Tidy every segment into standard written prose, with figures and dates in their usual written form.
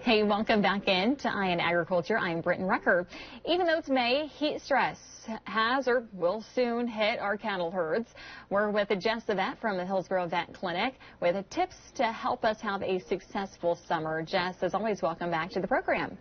Hey, welcome back in to Eye on Agriculture. I'm Britton Rucker. Even though it's May, heat stress has or will soon hit our cattle herds. We're with Jess Shearer from the Hillsborough Vet Clinic with tips to help us have a successful summer. Jess, as always, welcome back to the program.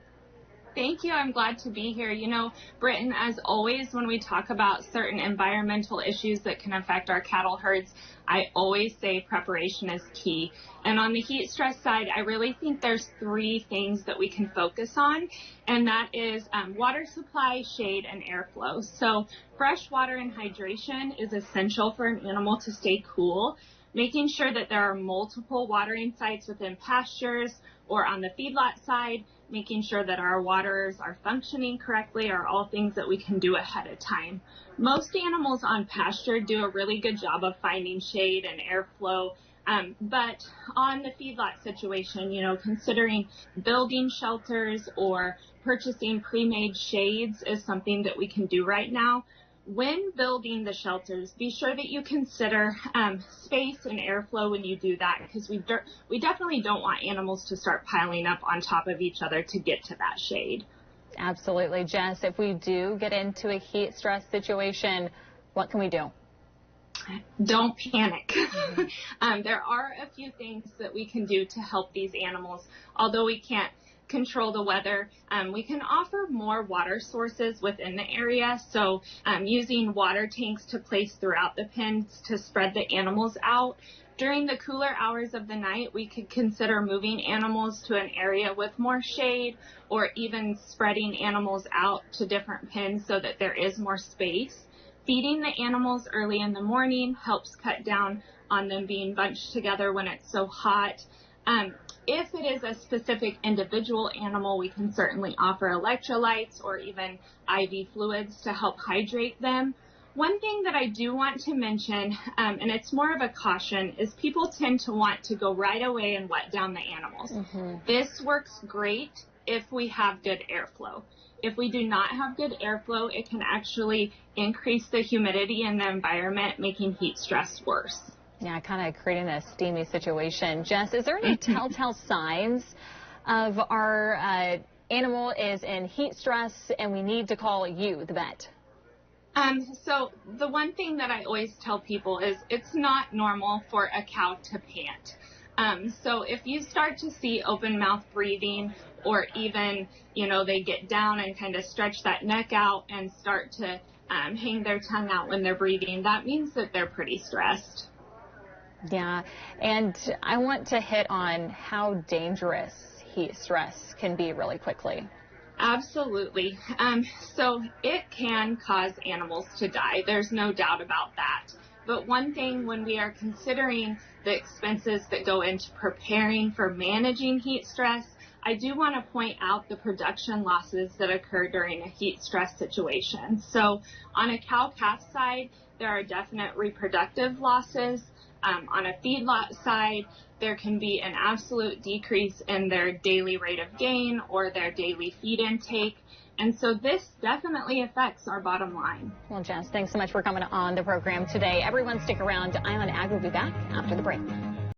Thank you. I'm glad to be here. You know, Britton, as always, when we talk about certain environmental issues that can affect our cattle herds, I always say preparation is key. And on the heat stress side, I really think there's three things that we can focus on, and that is water supply, shade, and airflow. So fresh water and hydration is essential for an animal to stay cool. Making sure that there are multiple watering sites within pastures or on the feedlot side, making sure that our waters are functioning correctly are all things that we can do ahead of time. Most animals on pasture do a really good job of finding shade and airflow, but on the feedlot situation, you know, considering building shelters or purchasing pre-made shades is something that we can do right now. When building the shelters, be sure that you consider space and airflow when you do that, because we definitely don't want animals to start piling up on top of each other to get to that shade. Absolutely. Jess, if we do get into a heat stress situation, what can we do? Don't panic. There are a few things that we can do to help these animals. Although we can't control the weather, we can offer more water sources within the area. So using water tanks to place throughout the pens to spread the animals out. During the cooler hours of the night, we could consider moving animals to an area with more shade, or even spreading animals out to different pens so that there is more space. Feeding the animals early in the morning helps cut down on them being bunched together when it's so hot. If it is a specific individual animal, we can certainly offer electrolytes or even IV fluids to help hydrate them. One thing that I do want to mention, and it's more of a caution, is people tend to want to go right away and wet down the animals. This works great if we have good airflow. If we do not have good airflow, it can actually increase the humidity in the environment, making heat stress worse. Yeah, kind of creating a steamy situation. Jess, is there any telltale signs of our animal is in heat stress and we need to call you, the vet? So the one thing that I always tell people is it's not normal for a cow to pant. So if you start to see open mouth breathing, or even, you know, they get down and kind of stretch that neck out and start to hang their tongue out when they're breathing, that means that they're pretty stressed. Yeah, and I want to hit on how dangerous heat stress can be really quickly. Absolutely. So it can cause animals to die. There's no doubt about that. But one thing, when we are considering the expenses that go into preparing for managing heat stress, I do want to point out the production losses that occur during a heat stress situation. So on a cow-calf side, there are definite reproductive losses. On a feedlot side, there can be an absolute decrease in their daily rate of gain or their daily feed intake. And so this definitely affects our bottom line. Well, Jess, thanks so much for coming on the program today. Everyone stick around. Eye on Ag will be back after the break.